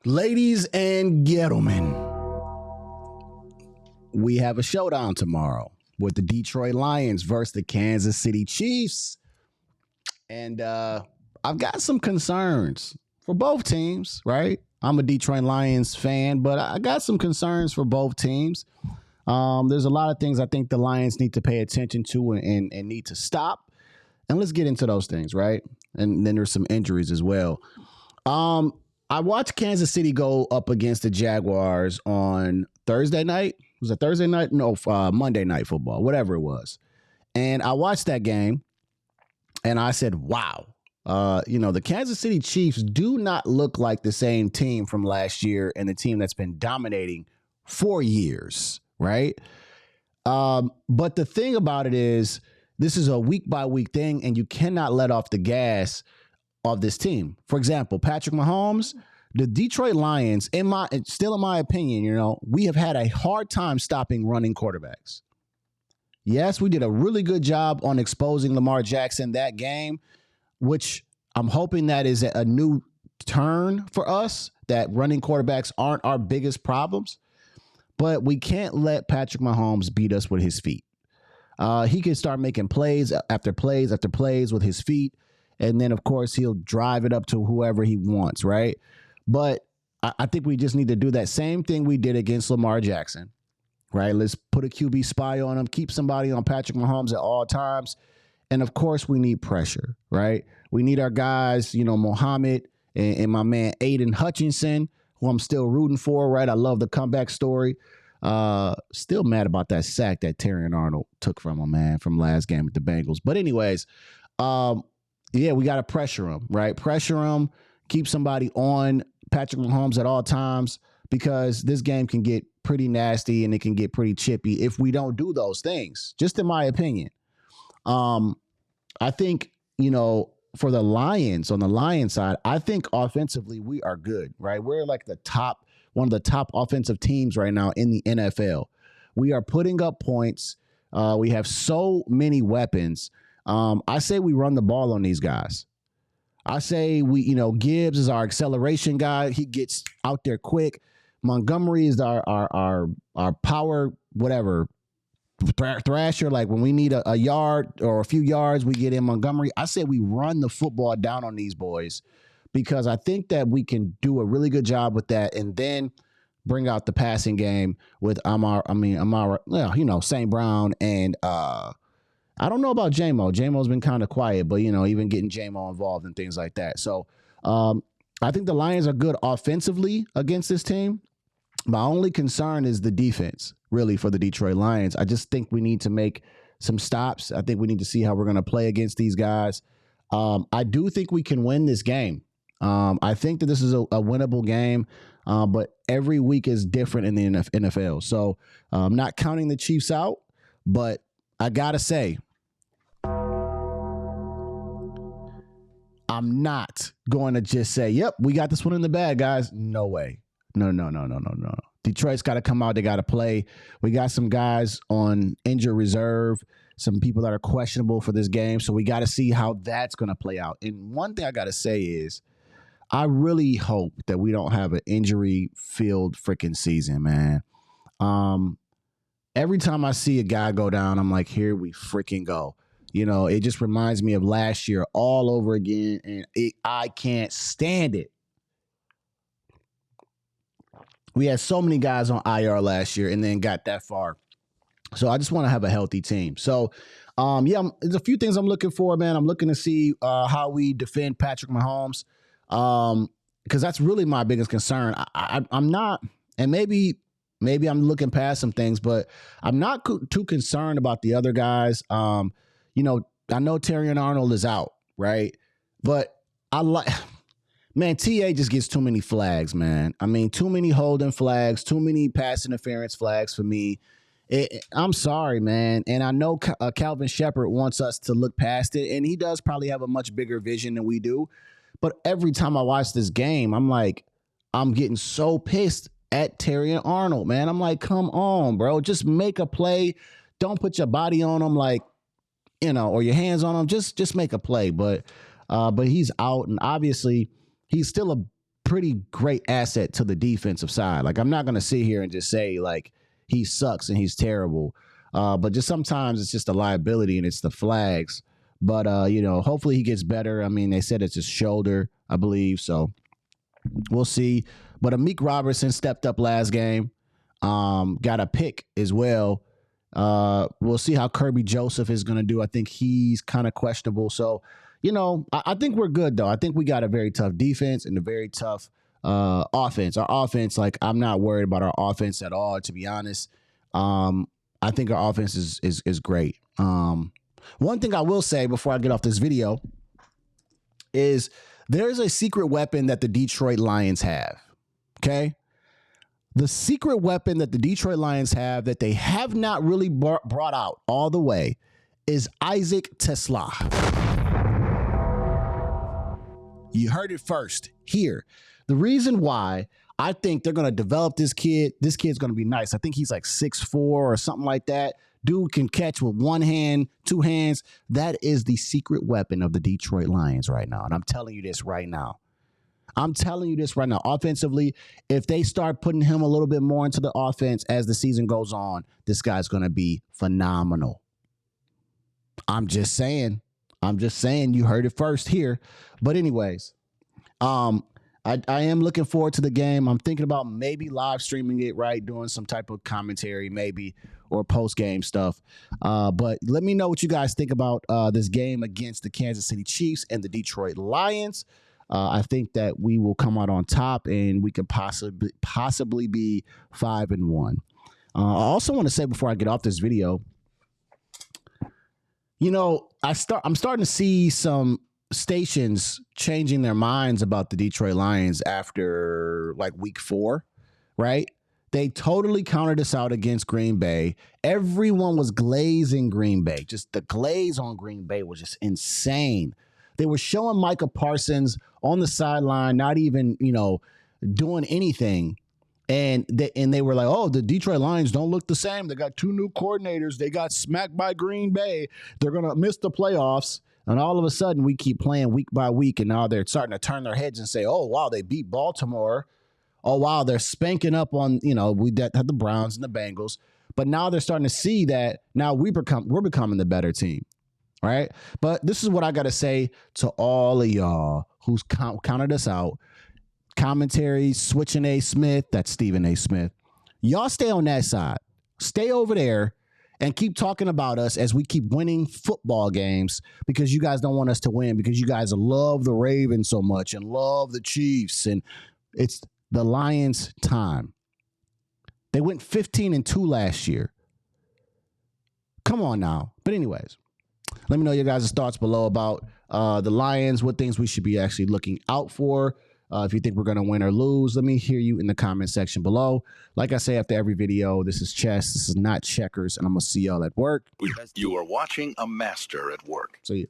Ladies and gentlemen, we have a showdown tomorrow with the Detroit Lions versus the Kansas City Chiefs. And I've got some concerns for both teams, right? I'm a Detroit Lions fan, but I got some concerns for both teams. There's a lot of things I think the Lions need to pay attention to and need to stop. And let's get into those things, right? And then there's some injuries as well. I watched Kansas City go up against the Jaguars on Thursday night. Was it Thursday night? No, Monday Night Football, whatever it was. And I watched that game, and I said, wow. The Kansas City Chiefs do not look like the same team from last year and the team that's been dominating for years, right? But the thing about it is this is a week-by-week thing, and you cannot let off the gas of this team. For example, Patrick Mahomes, the Detroit Lions, in my opinion, we have had a hard time stopping running quarterbacks. Yes, we did a really good job on exposing Lamar Jackson that game, which I'm hoping that is a new turn for us, that running quarterbacks aren't our biggest problems. But we can't let Patrick Mahomes beat us with his feet. He can start making plays after plays after plays with his feet. And then, of course, he'll drive it up to whoever he wants, right? But I think we just need to do that same thing we did against Lamar Jackson, right? Let's put a QB spy on him, keep somebody on Patrick Mahomes at all times. And, of course, we need pressure, right? We need our guys, Mohamed and my man Aiden Hutchinson, who I'm still rooting for, right? I love the comeback story. Still mad about that sack that Terrion Arnold took from him, man, from last game with the Bengals. But anyways, we got to pressure him, right? Pressure him, keep somebody on Patrick Mahomes at all times, because this game can get pretty nasty and it can get pretty chippy if we don't do those things, just in my opinion. I think, for the Lions, on the Lions side, I think offensively we are good, right? We're like one of the top offensive teams right now in the NFL. We are putting up points. We have so many weapons. I say we run the ball on these guys. I say Gibbs is our acceleration guy. He gets out there quick. Montgomery is our power, whatever, thrasher. Like when we need a yard or a few yards, we get in Montgomery. I say we run the football down on these boys, because I think that we can do a really good job with that, and then bring out the passing game with Amara, St. Brown, and I don't know about J-Mo. J-Mo's been kind of quiet, but, even getting J-Mo involved and things like that. So I think the Lions are good offensively against this team. My only concern is the defense, really, for the Detroit Lions. I just think we need to make some stops. I think we need to see how we're going to play against these guys. I do think we can win this game. I think that this is a winnable game, but every week is different in the NFL. So I'm not counting the Chiefs out, but I got to say, I'm not going to just say, yep, we got this one in the bag, guys. No way. No. Detroit's got to come out. They got to play. We got some guys on injured reserve, some people that are questionable for this game. So we got to see how that's going to play out. And one thing I got to say is, I really hope that we don't have an injury-filled freaking season, man. Every time I see a guy go down, I'm like, here we freaking go. It just reminds me of last year all over again, and I can't stand it. We had so many guys on IR last year and then got that far. So I just want to have a healthy team. So, there's a few things I'm looking for, man. I'm looking to see how we defend Patrick Mahomes, because that's really my biggest concern. I'm not, and maybe I'm looking past some things, but I'm not too concerned about the other guys. I know Terrion Arnold is out, right? But man, TA just gets too many flags, man. I mean, too many holding flags, too many pass interference flags for me. I'm sorry, man. And I know Calvin Shepard wants us to look past it, and he does probably have a much bigger vision than we do. But every time I watch this game, I'm getting so pissed at Terrion Arnold, man. I'm like, come on, bro. Just make a play. Don't put your body on him, or your hands on him. Just make a play. But he's out, and obviously he's still pretty great asset to the defensive side. Like, I'm not going to sit here and just say, like, he sucks and he's terrible. But just sometimes it's just a liability and it's the flags. But, hopefully he gets better. I mean, they said it's his shoulder, I believe. So we'll see. But Amik Robertson stepped up last game. Got a pick as well. We'll see how Kirby Joseph is going to do. I think he's kind of questionable. So, I think we're good, though. I think we got a very tough defense and a very tough offense. Our offense, like, I'm not worried about our offense at all, to be honest. I think our offense is great. One thing I will say before I get off this video is there's a secret weapon that the Detroit Lions have, okay? The secret weapon that the Detroit Lions have that they have not really brought out all the way is Isaac Tesla. You heard it first here. The reason why I think they're going to develop this kid's going to be nice. I think he's like 6'4" or something like that. Dude can catch with one hand, two hands. That is the secret weapon of the Detroit Lions right now. And I'm telling you this right now. Offensively, if they start putting him a little bit more into the offense as the season goes on, this guy's going to be phenomenal. I'm just saying. You heard it first here. But anyways, I am looking forward to the game. I'm thinking about maybe live streaming it, right? Doing some type of commentary maybe or post-game stuff. But let me know what you guys think about this game against the Kansas City Chiefs and the Detroit Lions. I think that we will come out on top and we could possibly be 5-1. I also want to say before I get off this video, I'm starting to see some stations changing their minds about the Detroit Lions after like week 4, right? They totally counted us out against Green Bay. Everyone was glazing Green Bay. Just the glaze on Green Bay was just insane. They were showing Micah Parsons on the sideline, not even, doing anything. And they were like, oh, the Detroit Lions don't look the same. They got 2 new coordinators. They got smacked by Green Bay. They're going to miss the playoffs. And all of a sudden, we keep playing week by week. And now they're starting to turn their heads and say, oh, wow, they beat Baltimore. Oh, wow, they're spanking up on, we had the Browns and the Bengals. But now they're starting to see that now we're becoming the better team. Right. But this is what I got to say to all of y'all who's counted us out. Commentary, Switching A. Smith, that's Stephen A. Smith. Y'all stay on that side. Stay over there and keep talking about us as we keep winning football games because you guys don't want us to win because you guys love the Ravens so much and love the Chiefs. And it's the Lions' time. They went 15-2 last year. Come on now. But anyways, let me know your guys' thoughts below about the Lions, what things we should be actually looking out for. If you think we're going to win or lose, let me hear you in the comment section below. Like I say after every video, this is chess. This is not checkers, and I'm going to see y'all at work. You are watching a master at work. See you.